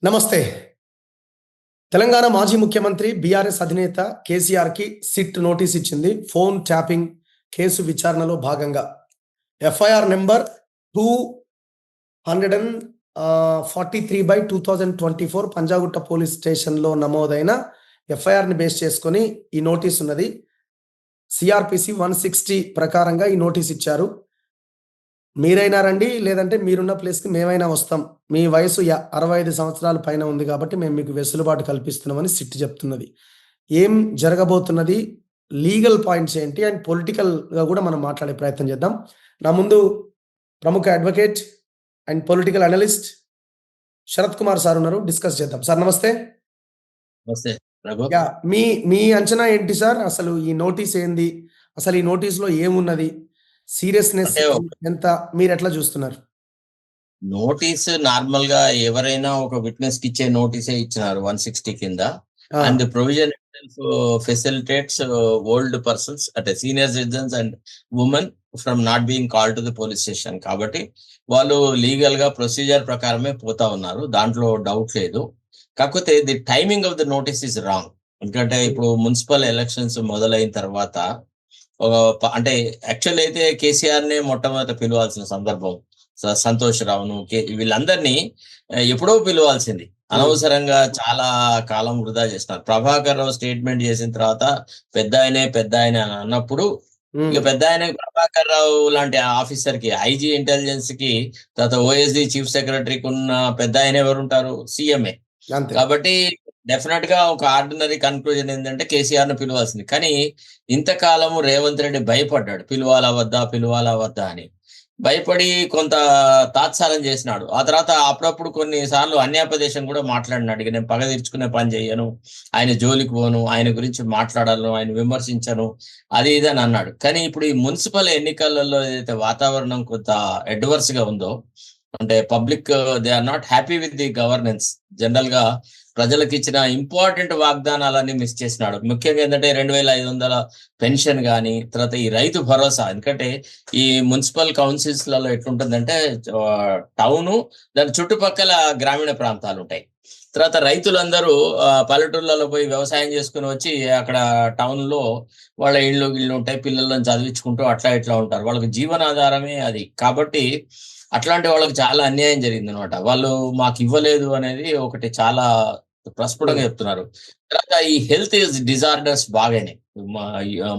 నమస్తే. తెలంగాణ మాజీ ముఖ్యమంత్రి బీఆర్ఎస్ అధినేత కేసీఆర్‌కి సిట్ నోటీస్ ఇచ్చింది. ఫోన్ ట్యాపింగ్ కేసు విచారణలో భాగంగా ఎఫ్ఐఆర్ నంబర్ 243/2024 పంజాగుట్ట పోలీస్ స్టేషన్‌లో నమోదైన ఎఫ్ఐఆర్‌ని బేస్ చేసుకొని ఈ నోటీస్ ఉన్నది. సిఆర్‌పిసి 160 ప్రకారంగా ఈ నోటీస్ ఇచ్చారు. మీరైనా రండి, లేదంటే మీరున్న ప్లేస్‌కి మేమైనా వస్తాం. మీ వయసు 65 సంవత్సరాల పైన ఉంది కాబట్టి మేము మీకు వెసులుబాటు కల్పిస్తున్నామని సిట్ చెప్తున్నది. ఏం జరగబోతున్నది, లీగల్ పాయింట్స్ ఏంటి అండ్ పొలిటికల్‌గా కూడా మనం మాట్లాడే ప్రయత్నం చేద్దాం. నా ముందు ప్రముఖ advocate and political analyst Sharath Kumar sir ఉన్నారు. డిస్కస్ చేద్దాం. సార్ నమస్తే. నమస్తే రఘు. మీ మీ అంచనా ఏంటి సార్? అసలు ఈ నోటీస్ ఏంది? అసలు ఈ నోటీస్‌లో ఏమున్నది? సీరియస్నెస్ ఎంత, మీరు ఎట్లా చూస్తున్నారు? నోటీస్ నార్మల్ గా ఎవరైనా ఒక విట్నెస్ కి ఇచ్చే నోటీసే ఇచ్చినారు 160 కింద. And provision facilitates old persons అంటే senior citizens and women from not being call to the police station. కాబట్టి వాళ్ళు లీగల్ గా ప్రొసీజర్ ప్రకారమే పోతా ఉన్నారు, దాంట్లో డౌట్ లేదు. కాకపోతే the timing of the notice is wrong. ఎందుకంటే ఇప్పుడు మున్సిపల్ ఎలక్షన్స్ మొదలైన తర్వాత అంటే యాక్చువల్ అయితే కేసీఆర్ నే మొట్టమొదట పిలవాల్సిన సందర్భం, సంతోష్ రావును వీళ్ళందరినీ ఎప్పుడో పిలవాల్సింది. అనవసరంగా చాలా కాలం వృధా చేస్తున్నారు. ప్రభాకర్ రావు స్టేట్మెంట్ చేసిన తర్వాత పెద్ద ఆయన అన్నప్పుడు ఇక పెద్ద ఆయన ప్రభాకర్ రావు లాంటి ఆఫీసర్ కి, ఐజీ ఇంటెలిజెన్స్ కి, తర్వాత ఓఎస్డి చీఫ్ సెక్రటరీకి ఉన్న పెద్ద ఆయన ఎవరుంటారు? సీఎంఏ. కాబట్టి డెఫినెట్ గా ఒక ఆర్డినరీ కన్క్లూజన్ ఏంటంటే కేసీఆర్ ను పిలవాల్సింది. కానీ ఇంతకాలము రేవంత్ రెడ్డి భయపడ్డాడు, పిలవాలా వద్దా అని భయపడి కొంత తాత్సారం చేసినాడు. ఆ తర్వాత అప్పుడప్పుడు కొన్నిసార్లు అన్యాపదేశం కూడా మాట్లాడినాడు. ఇక నేను పగ తీర్చుకునే పని చెయ్యను, ఆయన జోలికి పోను, ఆయన గురించి మాట్లాడాలను, ఆయన విమర్శించను, అది ఇదని అన్నాడు. కానీ ఇప్పుడు ఈ మున్సిపల్ ఎన్నికలలో ఏదైతే వాతావరణం కొంత అడ్వర్స్ గా ఉందో, అంటే public they are not happy with the governance. General గా ప్రజలకు ఇచ్చిన ఇంపార్టెంట్ వాగ్దానాలన్నీ మిస్ చేసినాడు. ముఖ్యంగా ఏంటంటే 2500 పెన్షన్ కానీ, తర్వాత ఈ రైతు భరోసా. ఎందుకంటే ఈ మున్సిపల్ కౌన్సిల్స్ లలో ఎట్లుంటుందంటే టౌను, దాని చుట్టుపక్కల గ్రామీణ ప్రాంతాలు ఉంటాయి. తర్వాత రైతులందరూ పల్లెటూర్లలో పోయి వ్యవసాయం చేసుకుని వచ్చి అక్కడ టౌన్ లో వాళ్ళ ఇళ్ళు ఉంటాయి, పిల్లలను చదివించుకుంటూ అట్లా ఇట్లా ఉంటారు. వాళ్ళకి జీవనాధారమే అది. కాబట్టి అట్లాంటి వాళ్ళకి చాలా అన్యాయం జరిగింది అనమాట. వాళ్ళు మాకు ఇవ్వలేదు అనేది ఒకటి చాలా ప్రస్ఫుటంగా చెప్తున్నారు. తర్వాత ఈ హెల్త్ డిజార్డర్స్ బాగానే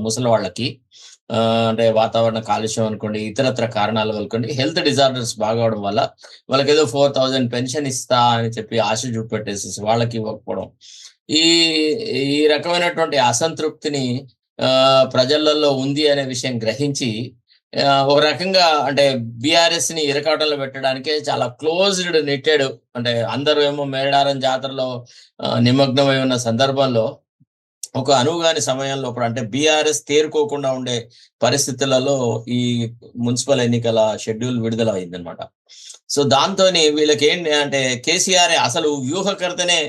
ముసలి వాళ్ళకి, అంటే వాతావరణ కాలుష్యం అనుకోండి, ఇతరత్ర కారణాలు అనుకోండి, హెల్త్ డిజార్డర్స్ బాగా అవడం వల్ల వాళ్ళకి ఏదో 4000 పెన్షన్ ఇస్తా అని చెప్పి ఆశ చూపెట్టేసేసి వాళ్ళకి ఇవ్వకపోవడం, ఈ ఈ రకమైనటువంటి అసంతృప్తిని ప్రజలలో ఉంది అనే విషయం గ్రహించి ఒక రకంగా అంటే బీఆర్ఎస్ ని ఇరకాటంలో పెట్టడానికే చాలా క్లోజ్డ్ నెట్టెడ్, అంటే అందరూ ఏమో మేడారం జాతరలో నిమగ్నమై ఉన్న సందర్భంలో ఒక అనువుగాని సమయంలో అంటే బీఆర్ఎస్ తేరుకోకుండా ఉండే పరిస్థితులలో ఈ మున్సిపల్ ఎన్నికల షెడ్యూల్ విడుదల అయిందనమాట. సో దాంతో వీళ్ళకి ఏంటి అంటే కేసీఆర్ అసలు వ్యూహకర్తనే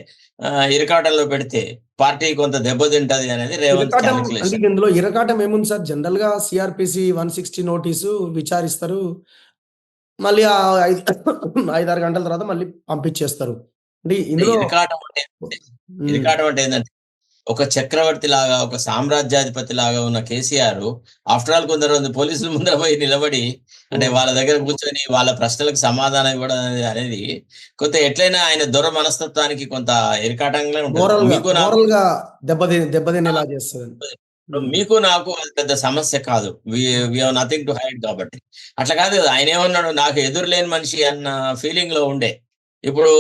ఇరకాటంలో పెడితే పార్టీ కొంత దెబ్బతింటది అనేది రేవంత్ క్యాలిక్యులేషన్. ఇందులో ఇరకాటం ఏముంది సార్? జనరల్ గా సిఆర్పిసి 160 నోటీసు విచారిస్తారు, మళ్ళీ 5-6 గంటల తర్వాత మళ్ళీ పంపించేస్తారు. ఇరకాటం అంటే ఏంటంటే ఒక చక్రవర్తి లాగా, ఒక సామ్రాజ్యాధిపతి లాగా ఉన్న కేసీఆర్ ఆఫ్టర్ ఆల్ కొందరు పోలీసుల ముందర పోయి నిలబడి అంటే వాళ్ళ దగ్గర కూర్చొని వాళ్ళ ప్రశ్నలకు సమాధానం ఇవ్వడం అనేది కొంత ఎట్లయినా ఆయన దొర మనస్తత్వానికి కొంత ఇరకాటంగా ఉంటుంది. మీకు నాకు అది పెద్ద సమస్య కాదు, we have nothing to hide. కాబట్టి అట్లా కాదు, ఆయన ఏమన్నాడు, నాకు ఎదురులేని మనిషి అన్న ఫీలింగ్ లో ఉండే. ఇప్పుడు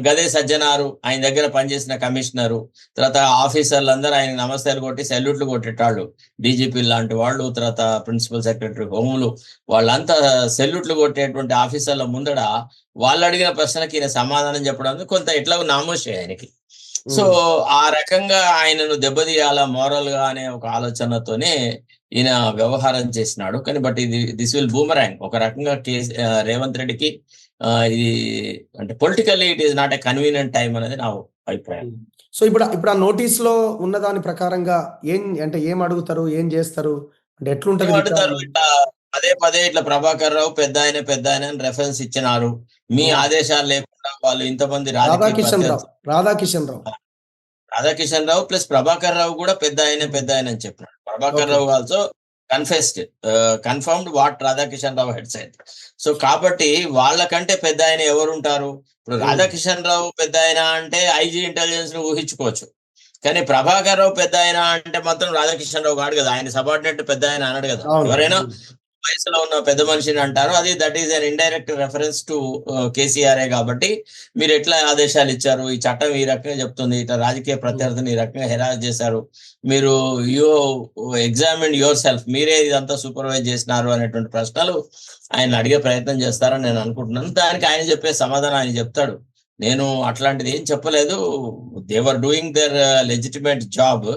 గదే సజ్జనారు, ఆయన దగ్గర పనిచేసిన కమిషనరు, తర్వాత ఆఫీసర్లు అందరూ ఆయన నమస్తేలు కొట్టి సెల్యూట్లు కొట్టేటాళ్ళు, డీజీపీ లాంటి వాళ్ళు, తర్వాత ప్రిన్సిపల్ సెక్రటరీ హోములు, వాళ్ళంతా సెల్యూట్లు కొట్టేటువంటి ఆఫీసర్ల ముందడ వాళ్ళు అడిగిన ప్రశ్నకి ఈయన సమాధానం చెప్పడం కొంత ఎట్లా నామోషే ఆయనకి. సో ఆ రకంగా ఆయనను దెబ్బతీయాల మోరల్ గా అనే ఒక ఆలోచనతోనే ఈయన వ్యవహారం చేసినాడు. కానీ బట్ దిస్ విల్ బూమరాంగ్. ఒక రకంగా రేవంత్ రెడ్డికి ఇది అంటే politically it is not a convenient time అనేది నా అభిప్రాయం. సో ఇప్పుడు ఆ నోటీస్ లో ఉన్న దాని ప్రకారంగా ఏం అడుగుతారు, ఏం చేస్తారు, అంటే ఎట్లుంటది? అడుగుతారు, ఇట్లా పదే పదే ఇట్లా ప్రభాకర్ రావు పెద్ద ఆయన అని రెఫరెన్స్ ఇచ్చినారు. మీ ఆదేశాలు లేకుండా వాళ్ళు ఇంతమంది రాజకీయ రాధాకిషన్ రావు ప్లస్ ప్రభాకర్ రావు కూడా పెద్ద ఆయన అని చెప్పినాడు. Prabhakar Rao also confirmed what Radhakishan Rao had said. So కాబట్టి వాళ్ళకంటే పెద్ద ఆయన ఎవరు ఉంటారు? ఇప్పుడు రాధాకిషన్ రావు పెద్ద ఆయన అంటే ఐజీ ఇంటెలిజెన్స్ ను ఊహించుకోవచ్చు. కానీ ప్రభాకర్ రావు పెద్ద ఆయన అంటే మాత్రం రాధాకిషన్ రావు కాడు కదా, ఆయన సబార్డినేట్ పెద్ద ఆయన అన్నాడు కదా. ఎవరైనా వయసులో ఉన్న పెద్ద మనిషిని అంటారు. అది that is an indirect reference to KCR. కాబట్టి మీరు ఎట్లా ఆదేశాలు ఇచ్చారు, ఈ చట్టం ఈ రకంగా చెప్తుంది, ఇట్లా రాజకీయ ప్రత్యర్థిని ఈ రకంగా హెరాస్ చేశారు, మీరు యూ ఎగ్జామిన్ యువర్ సెల్ఫ్, మీరే ఇదంతా సూపర్వైజ్ చేసినారు అనేటువంటి ప్రశ్నలు ఆయన అడిగే ప్రయత్నం చేస్తారని నేను అనుకుంటున్నాను. దానికి ఆయన చెప్పే సమాధానం ఆయన చెప్తాడు. నేను అట్లాంటిది ఏం చెప్పలేదు. They were doing their legitimate job.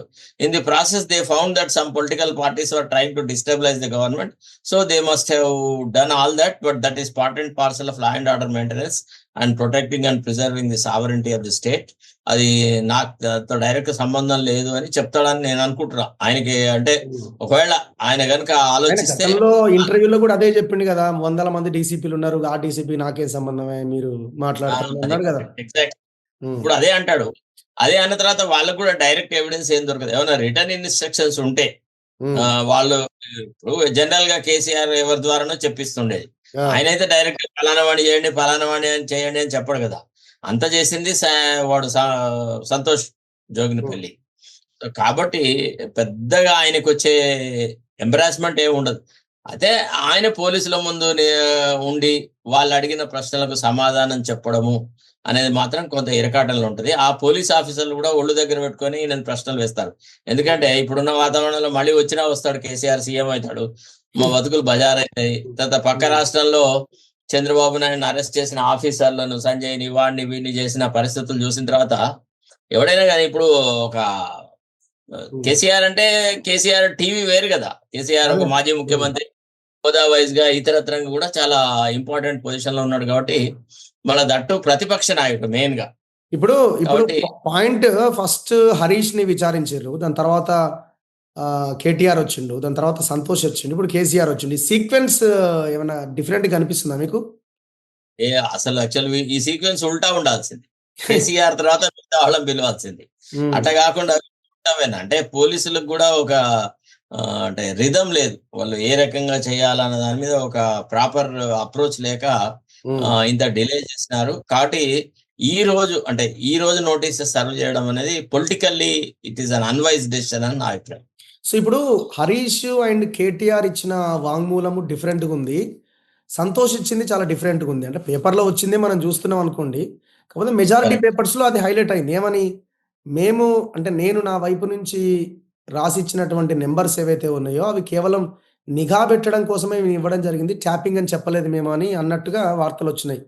In the process they found that some political parties were trying to destabilise the government. So they must have done all that, but that is part and parcel of law and order maintenance and protecting and preserving the sovereignty of the state. అది నాకు direct సంబంధం లేదు అని చెప్తాడని నేను అనుకుంటున్నా. ఆయనకి అంటే ఒకవేళ ఆయన కనుక ఆలోచిస్తే ఇంటర్వ్యూలో కూడా అదే చెప్పిండు కదా, 100 మంది డీసీపీలు ఉన్నారు, ఆ డీసీపీ నాకేం సంబంధమే మీరు మాట్లాడుతున్నారు కదా. ఎగ్జాక్ట్. ఇప్పుడు అదే అంటాడు. అదే అన్న తర్వాత వాళ్ళకు కూడా డైరెక్ట్ ఎవిడెన్స్ ఏం దొరకదు. ఏమైనా రిటర్న్ ఇన్స్ట్రక్షన్స్ ఉంటే వాళ్ళు ఇప్పుడు జనరల్ గా కేసీఆర్ ఎవరి ద్వారానో చెప్పిస్తుండేది. ఆయన అయితే డైరెక్ట్ ఫలానా వాణి చేయండి, ఫలానా వాణి చేయండి అని చెప్పడు కదా. అంత చేసింది వాడు సంతోష్ జోగినిపల్లి. కాబట్టి పెద్దగా ఆయనకు వచ్చే ఎంబరాస్మెంట్ ఏమి ఉండదు. అయితే ఆయన పోలీసుల ముందు ఉండి వాళ్ళు అడిగిన ప్రశ్నలకు సమాధానం చెప్పడము అనేది మాత్రం కొంత ఇరకాటంలో ఉంటుంది. ఆ పోలీస్ ఆఫీసర్లు కూడా ఒళ్ళు దగ్గర పెట్టుకొని నేను ప్రశ్నలు వేస్తారు. ఎందుకంటే ఇప్పుడున్న వాతావరణంలో మళ్ళీ వచ్చినా వస్తాడు కేసీఆర్, సీఎం అవుతాడు, మా బతుకులు బజార్ అవుతాయి. తర్వాత పక్క రాష్ట్రంలో చంద్రబాబు నాయుడు అరెస్ట్ చేసిన ఆఫీసర్లను, సంజయ్ని, వాడిని వీడిని చేసిన పరిస్థితులు చూసిన తర్వాత ఎవడైనా కానీ ఇప్పుడు ఒక కేసీఆర్ అంటే కేసీఆర్ టీవీ వేరు కదా. కేసీఆర్ ఒక మాజీ ముఖ్యమంత్రి, హోదా వైజ్ గా ఇతరత్రంగా కూడా చాలా ఇంపార్టెంట్ పొజిషన్ లో ఉన్నాడు. కాబట్టి మన దట్టు ప్రతిపక్ష నాయకుడు మెయిన్ గా. ఇప్పుడు పాయింట్ ఫస్ట్ హరీష్ ని విచారించారు, దాని తర్వాత కేటీఆర్ వచ్చిండు, దాని తర్వాత సంతోష్ వచ్చిండు, ఇప్పుడు కేసీఆర్ వచ్చిండు. ఈ సీక్వెన్స్ ఏమైనా డిఫరెంట్ గా అనిపిస్తుందా మీకు? అసలు యాక్చువల్లీ ఈ సీక్వెన్స్ ఉల్టా ఉండాల్సింది. కేసీఆర్ తర్వాత మిగతా వాళ్ళని పిలవాల్సింది. అట్లా కాకుండా అంటే పోలీసులకు కూడా ఒక అంటే రిధం లేదు. వాళ్ళు ఏ రకంగా చేయాలన్న దాని మీద ఒక ప్రాపర్ అప్రోచ్ లేక ఇంత డిలే చేసినారు. కాబట్టి ఈ రోజు నోటీసెస్ సర్వ్ చేయడం అనేది politically it is an unwise decision అని నా అభిప్రాయం. సో ఇప్పుడు హరీష్ అండ్ కేటీఆర్ ఇచ్చిన వాంగ్మూలము డిఫరెంట్గా ఉంది, సంతోష్ ఇచ్చింది చాలా డిఫరెంట్గా ఉంది. అంటే పేపర్లో వచ్చిందే మనం చూస్తున్నాం అనుకోండి, కాకపోతే మెజారిటీ పేపర్స్లో అది హైలైట్ అయింది. ఏమని? మేము అంటే నేను నా వైపు నుంచి రాసిచ్చినటువంటి నెంబర్స్ ఏవైతే ఉన్నాయో అవి కేవలం నిఘా పెట్టడం కోసమే ఇవ్వడం జరిగింది, ట్యాపింగ్ అని చెప్పలేదు మేము అని అన్నట్టుగా వార్తలు వచ్చినాయి.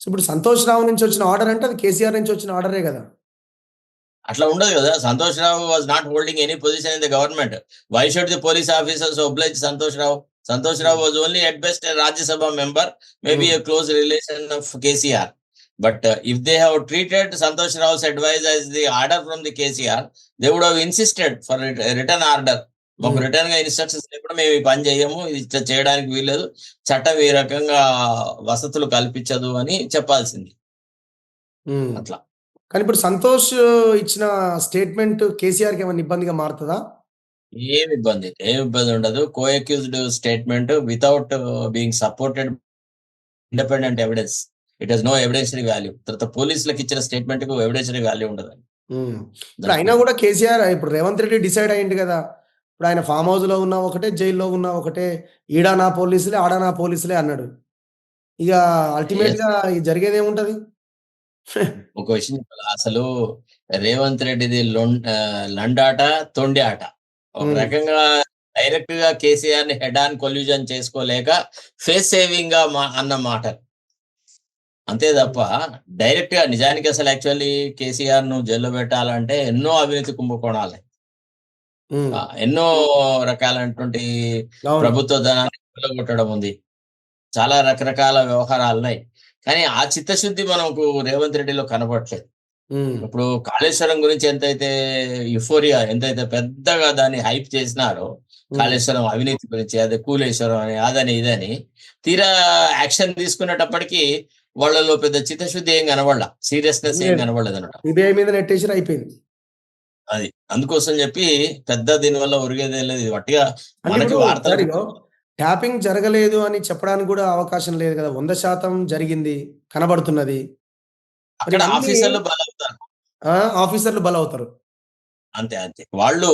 సో ఇప్పుడు సంతోష్ రావు నుంచి వచ్చిన ఆర్డర్ అంటే అది కేసీఆర్ నుంచి వచ్చిన ఆర్డరే కదా. అట్లా ఉండదు కదా. Santosh Rao was not holding any position in the government. Why should the police officers oblige Santosh Rao? Santosh Rao was only at best a Rajya Sabha member, maybe a close relation of KCR. But if they have treated Santosh Rao's advice as the order from the KCR, they would have insisted for a written order. మాకు return గా instructions లేకుండా మేము ఈ పని చేయము, ఇది చేయడానికి వీల్లేదు, చట్టం ఈ రకంగా వసతులు కల్పించదు అని చెప్పాల్సింది. అట్లా. కానీ ఇప్పుడు సంతోష్ ఇచ్చిన స్టేట్మెంట్ కేసీఆర్ కి ఏమైనా ఇబ్బందిగా మారుతుందా? ఏమి ఇబ్బంది ఉండదు. Co accused statement without being supported independent evidence, it has no evidentiary value. తర్వాత పోలీసులకు ఇచ్చిన స్టేట్మెంట్ కు ఎవిడెన్షియరీ వాల్యూ ఉండదు. అయినా కూడా కేసీఆర్ ఇప్పుడు రేవంత్ రెడ్డి డిసైడ్ అయ్యింది కదా, ఇప్పుడు ఆయన ఫామ్ హౌస్ లో ఉన్నా ఒకటే, జైల్లో ఉన్నా ఒకటే, ఈడా నా పోలీసులే ఆడా నా పోలీసులే అన్నాడు. ఇక అల్టిమేట్ గా జరిగేది ఏముంటది? ఒక విషయం చెప్పాలి, అసలు రేవంత్ రెడ్డిది లండాట తొండి ఆట. ఒక రకంగా డైరెక్ట్ గా కేసీఆర్ ని హెడ్ ఆన్ కొల్యూజన్ చేసుకోలేక ఫేస్ సేవింగ్ గా అన్న మాట అంతే తప్ప డైరెక్ట్ గా నిజానికి అసలు యాక్చువల్లీ కేసీఆర్ ను జైల్లో పెట్టాలంటే ఎన్నో అవినీతి కుంభకోణాలు, ఎన్నో రకాలైనటువంటి ప్రభుత్వ ధనాన్ని కొట్టడం ఉంది, చాలా రకరకాల వ్యవహారాలు ఉన్నాయి. కానీ ఆ చిత్తశుద్ధి మనకు రేవంత్ రెడ్డిలో కనబడట్లేదు. ఇప్పుడు కాళేశ్వరం గురించి ఎంతైతే యుఫోరియా, ఎంతైతే పెద్దగా దాన్ని హైప్ చేసినారో, కాళేశ్వరం అవినీతి గురించి, అదే కూలేశ్వరం అని, అదని ఇదని. తీరా యాక్షన్ తీసుకునేటప్పటికి వాళ్ళలో పెద్ద చిత్తశుద్ధి ఏం కనబడలా, సీరియస్నెస్ ఏం కనబడలేదు అన్నమాట. సిబిఐ మీద నెట్టేసి అయిపోయింది. అది అందుకోసం చెప్పి పెద్ద దీనివల్ల ఒరిగేదేం లేదు. ఇది వట్టిగా అంటే మనకి ఇప్పుడు వార్తలు సార్ ఇగో ట్యాపింగ్ జరగలేదు అని చెప్పడానికి కూడా అవకాశం లేదు కదా. 100% జరిగింది, కనబడుతున్నది. మరి అక్కడ ఇవన్నీ ఆఫీసర్లు బలవుతారు. ఆఫీసర్లు బలవుతారు. అంతే అంతే. వాళ్ళు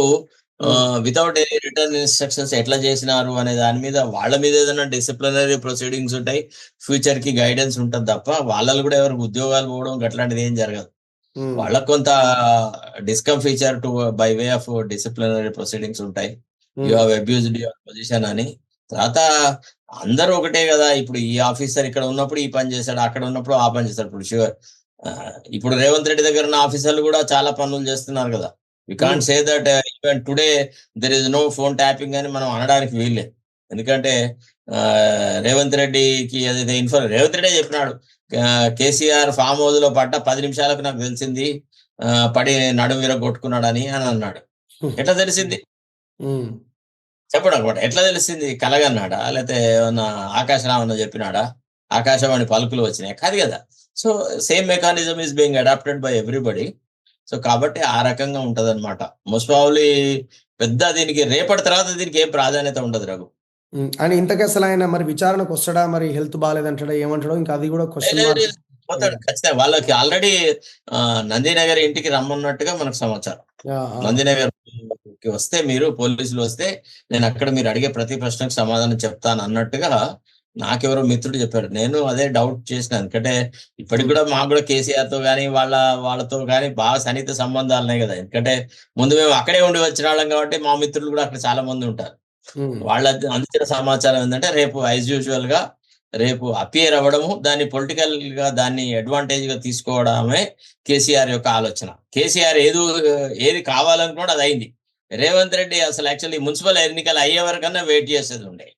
ఉమ్, వితౌట్ ఎనీ రిటర్న్ ఇన్స్ట్రక్షన్స్ ఎట్లా చేసినారు అనే దాని మీద వాళ్ళ మీద ఏదైనా డిసిప్లినరీ ప్రొసీడింగ్స్ ఉంటాయి, ఫ్యూచర్ కి గైడెన్స్ ఉంటుంది తప్ప వాళ్ళలో కూడా ఎవరికి ఉద్యోగాలు పోవడం అట్లాంటిది ఏం జరగదు. ఉమ్, వాళ్ళకు కొంత discomfiture to by way of disciplinary proceedings ఉంటాయి. You um, have abused your position అని. తర్వాత అందరూ ఒకటే కదా. ఇప్పుడు ఈ ఆఫీసర్ ఇక్కడ ఉన్నప్పుడు ఈ పని చేశాడు, అక్కడ ఉన్నప్పుడు ఆ పని చేశాడు. ఇప్పుడు రేవంత్ రెడ్డి దగ్గర ఉన్న ఆఫీసర్లు కూడా చాలా పనులు చేస్తున్నారు కదా. We can't say that even today there is no phone tapping అని మనం అనడానికి వీల్లేదు. ఎందుకంటే రేవంత్ రెడ్డికి ఏదైతే రేవంత్ రెడ్డి చెప్పినాడు, కేసీఆర్ ఫామ్ హౌస్ లో పడ్డ 10 నిమిషాలకు నాకు తెలిసింది పడి నడుము విరగొట్టుకున్నాడని అని అన్నాడు. ఎట్లా తెలిసింది ఉమ్, చెప్పడం అనమాట. ఎట్లా తెలిసింది? కలగన్నాడా, లేకపోతే ఏమన్నా ఆకాశరామన్న చెప్పినాడా, ఆకాశవాణి పలుకులు వచ్చినాయి? కాదు కదా. So same mechanism is being adapted by everybody. So కాబట్టి ఆ రకంగా ఉంటది అనమాట. మోస్ట్ ప్రాబబ్లీ పెద్ద దీనికి రేపటి తర్వాత దీనికి ఏం ప్రాధాన్యత ఉండదు రఘు. అని ఇంతకీ అసలు ఆయన మరి విచారణకు వస్తాడా, మరి హెల్త్ బాగాలేదంటాడా, ఏమంటాడో ఇంకా అది కూడా క్వశ్చన్ మార్క్. పోతాడు ఖచ్చితంగా. వాళ్ళకి ఆల్రెడీ నందినగర్ ఇంటికి రమ్మన్నట్టుగా మనకు సమాచారం. నందినగర్ కి వస్తే మీరు పోలీసులు వస్తే నేను అక్కడ మీరు అడిగే ప్రతి ప్రశ్నకు సమాధానం చెప్తాను అన్నట్టుగా నాకెవరో మిత్రుడు చెప్పారు. నేను అదే డౌట్ చేసిన. ఎందుకంటే ఇప్పటికి కూడా మాకు కూడా కేసీఆర్ తో కానీ వాళ్ళతో కానీ బాగా సన్నిహిత సంబంధాలు ఉన్నాయి కదా. ఎందుకంటే ముందు మేము అక్కడే ఉండి వచ్చిన వాళ్ళం కాబట్టి మా మిత్రులు కూడా అక్కడ చాలా మంది ఉంటారు. వాళ్ళ అందించిన సమాచారం ఏంటంటే రేపు యాజ్ యూజువల్ గా రేపు అపియర్ అవ్వడము, దాన్ని పొలిటికల్ గా దాన్ని అడ్వాంటేజ్ గా తీసుకోవడమే కేసీఆర్ యొక్క ఆలోచన. కేసీఆర్ ఏది కావాలనుకున్నాడు అది అయింది. రేవంత్ రెడ్డి అసలు యాక్చువల్లీ మున్సిపల్ ఎన్నికలు అయ్యే వరకన్నా వెయిట్ చేసేది ఉండే.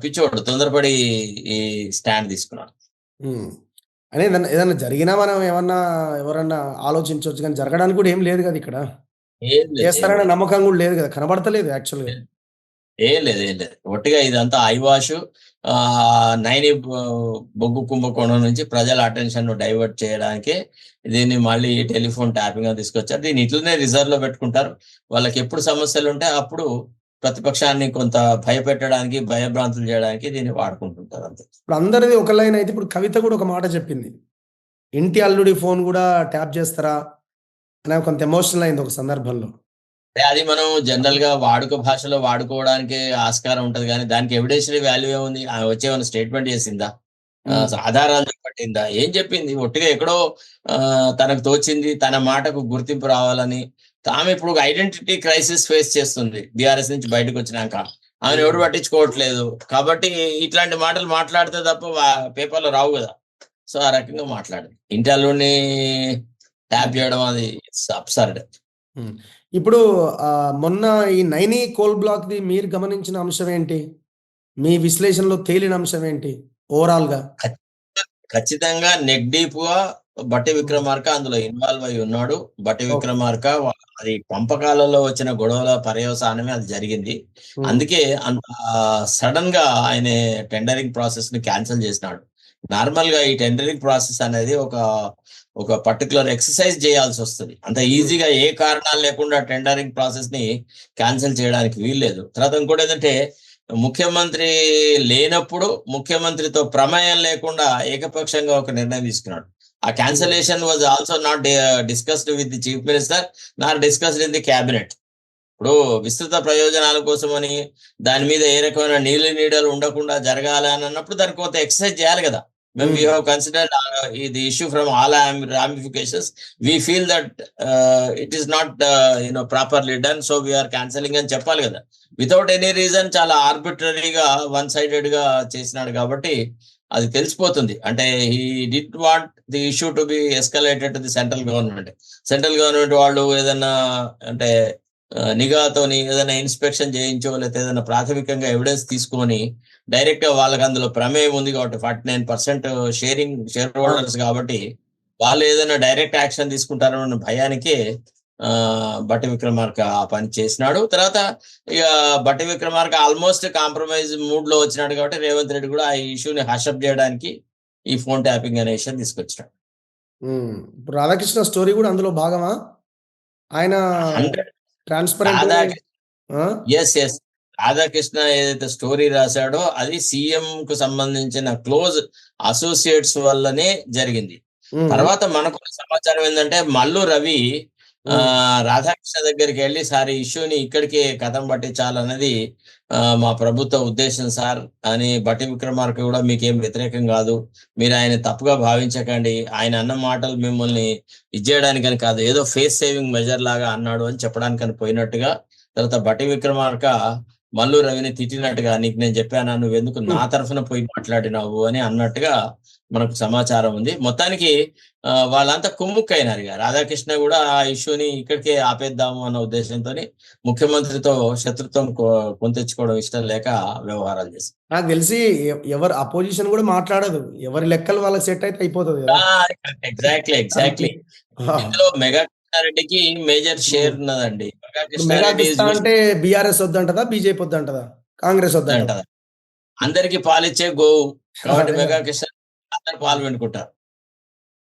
పిచ్చోడు తొందరపడి ఈ స్టాండ్ తీసుకున్నాడు. అని ఏదన్నా జరిగినా మనం ఎవరన్నా ఆలోచించవచ్చు, కానీ జరగడానికి కూడా ఏం లేదు కదా. ఇక్కడ చేస్తారనే నమ్మకం కూడా లేదు కదా, కనబడతలేదు యాక్చువల్గా. ఏం లేదు. ఒట్టిగా ఇదంతా ఐవాష్, నైని బొగ్గు కుంభకోణం నుంచి ప్రజల అటెన్షన్ డైవర్ట్ చేయడానికి దీన్ని మళ్ళీ టెలిఫోన్ ట్యాపింగ్ అని తీసుకొచ్చారు. దీన్ని ఇట్లనే రిజర్వ్ లో పెట్టుకుంటారు. వాళ్ళకి ఎప్పుడు సమస్యలు ఉంటే అప్పుడు ప్రతిపక్షాన్ని కొంత భయపెట్టడానికి, భయభ్రాంతులు చేయడానికి దీన్ని వాడుకుంటుంటారు అంతే. ఇప్పుడు అందరిది ఒక లైన్ అయితే, ఇప్పుడు కవిత కూడా ఒక మాట చెప్పింది, ఇంటి అల్లుడి ఫోన్ కూడా ట్యాప్ చేస్తారా అని కొంత ఎమోషనల్ అయింది ఒక సందర్భంలో. అది మనం జనరల్ గా వాడుక భాషలో వాడుకోవడానికి ఆస్కారం ఉంటది, కానీ దానికి ఎవిడెన్షియరీ వాల్యూ ఏముంది? వచ్చేమన్నా స్టేట్మెంట్ చేసిందా? ఆధారాలు చెప్పట్టిందా? ఏం చెప్పింది? ఒట్టిగా ఎక్కడో తనకు తోచింది, తన మాటకు గుర్తింపు రావాలని. ఆమె ఇప్పుడు ఐడెంటిటీ క్రైసిస్ ఫేస్ చేస్తుంది బీఆర్ఎస్ నుంచి బయటకు వచ్చినాక. ఆమెను ఎవడు పట్టించుకోవట్లేదు. కాబట్టి ఇట్లాంటి మాటలు మాట్లాడితే తప్ప పేపర్లో రావు కదా. సో ఆ రకంగా మాట్లాడింది. ఇంటి అల్లుడిని ట్యాప్ చేయడం అది అబ్సర్డ్. ఇప్పుడు మొన్న ఈ నైని కోల్ బ్లాక్ ది మీరు గమనించిన అంశం ఏంటి? మీ విశ్లేషణలో తేలిన అంశం ఏంటి ఓవరాల్ గా? ఖచ్చితంగా నెక్ డీప్ గా బట్టి విక్రమార్క అందులో ఇన్వాల్వ్ అయి ఉన్నాడు. బట్టి విక్రమార్క అది పంపకాలలో వచ్చిన గొడవల పర్యవసానమే అది జరిగింది. అందుకే అంత సడన్ గా ఆయన టెండరింగ్ ప్రాసెస్ ని క్యాన్సిల్ చేసినాడు. నార్మల్ గా ఈ టెండరింగ్ ప్రాసెస్ అనేది ఒక పర్టికులర్ ఎక్సర్సైజ్ చేయాల్సి వస్తుంది. అంత ఈజీగా ఏ కారణాలు లేకుండా టెండరింగ్ ప్రాసెస్ ని క్యాన్సిల్ చేయడానికి వీల్లేదు. తర్వాత ఇంకోటి ఏంటంటే, ముఖ్యమంత్రి లేనప్పుడు ముఖ్యమంత్రితో ప్రమేయం లేకుండా ఏకపక్షంగా ఒక నిర్ణయం తీసుకున్నాడు. ఆ cancellation was also not discussed with the chief minister, not discussed in the cabinet. ఇప్పుడు విస్తృత ప్రయోజనాల కోసమని దాని మీద ఏ రకమైన నీడలు ఉండకుండా జరగాలి అని అన్నప్పుడు దానికి కొంత ఎక్సర్సైజ్ చేయాలి కదా. When we have considered the issue from all ramifications, we feel that it is not properly done, so we are cancelling అని చెప్పాలి కదా. వితౌట్ ఎనీ రీజన్ చాలా ఆర్బిటరీగా వన్ సైడెడ్ గా చేసినాడు కాబట్టి అది తెలిసిపోతుంది. అంటే he didn't want the issue to be escalated to the central government. Central government వాళ్ళు ఏదైనా అంటే నిఘాతోని ఏదైనా ఇన్స్పెక్షన్ చేయించో లేకపోతే ఏదైనా ప్రాథమికంగా ఎవిడెన్స్ తీసుకొని డైరెక్ట్ గా వాళ్ళకి అందులో ప్రమేయం ఉంది కాబట్టి 49% షేర్ హోల్డర్స్ కాబట్టి వాళ్ళు ఏదైనా డైరెక్ట్ యాక్షన్ తీసుకుంటారన్న భయానికి బట్టి విక్రమార్క ఆ పని చేసినాడు. తర్వాత ఇక బట్టి విక్రమార్క ఆల్మోస్ట్ కాంప్రమైజ్ మూడ్ లో వచ్చినాడు కాబట్టి రేవంత్ రెడ్డి కూడా ఆ ఇష్యూని హషప్ చేయడానికి ఈ ఫోన్ ట్యాపింగ్ అనే విషయం తీసుకొచ్చినాడు. ఇప్పుడు రాధాకృష్ణ స్టోరీ కూడా అందులో భాగమా? ఆయన 100 ట్రాన్స్పరెంట్ రాధా ఎస్ రాధాకృష్ణ ఏదైతే స్టోరీ రాశాడో అది సీఎం కు సంబంధించిన క్లోజ్ అసోసియేట్స్ వల్లనే జరిగింది. తర్వాత మనకు సమాచారం ఏంటంటే మల్లు రవి రాధాకృష్ణ దగ్గరికి వెళ్ళి సార్ ఈ ఇష్యూని ఇక్కడికే కథం పట్టించాలన్నది మా ప్రభుత్వ ఉద్దేశం సార్ అని బట్టి విక్రమార్క కూడా మీకేం వ్యతిరేకం కాదు, మీరు ఆయన తప్పుగా భావించకండి, ఆయన అన్న మాటలు మిమ్మల్ని ఇచ్చేయడానికని కాదు, ఏదో ఫేస్ సేవింగ్ మెజర్ లాగా అన్నాడు అని చెప్పడానికని పోయినట్టుగా. తర్వాత బట్టి విక్రమార్క మల్లు రవిని తిట్టినట్టుగా నీకు నేను చెప్పానా, నువ్వెందుకు నా తరఫున పోయి మాట్లాడినావు అని అన్నట్టుగా మనకు సమాచారం ఉంది. మొత్తానికి వాళ్ళంతా కుమ్ముక్కైనారు. ఇక రాధాకృష్ణ కూడా ఆ ఇష్యూని ఇక్కడికే ఆపేద్దాము అన్న ఉద్దేశంతో ముఖ్యమంత్రితో శత్రుత్వం కొంతెచ్చుకోవడం ఇష్టం లేక వ్యవహారాలు చేస్తారు. నాకు తెలిసి ఎవరు అపోజిషన్ కూడా మాట్లాడదు, ఎవరి లెక్కలు వాళ్ళకి సెట్ అయితే అయిపోతుంది కదా. ఎగ్జాక్ట్లీ ఇందులో మెగా కృష్ణారెడ్డికి మేజర్ షేర్ ఉన్నదండి. మెగా కృష్ణ అంటే బీఆర్ఎస్ వద్దంటదా, బీజేపీ వద్దంటదా, కాంగ్రెస్ వద్దంటదా? అందరికి పాలిచ్చే గోవు కాబట్టి మెగా కృష్ణ అందరు పాలు వెనుకుంటారు.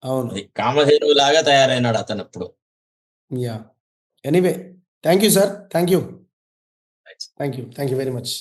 అవును, కామధేనువు లాగా తయారైనాడు అతను ఇప్పుడు. Anyway thank you sir, thank you very much.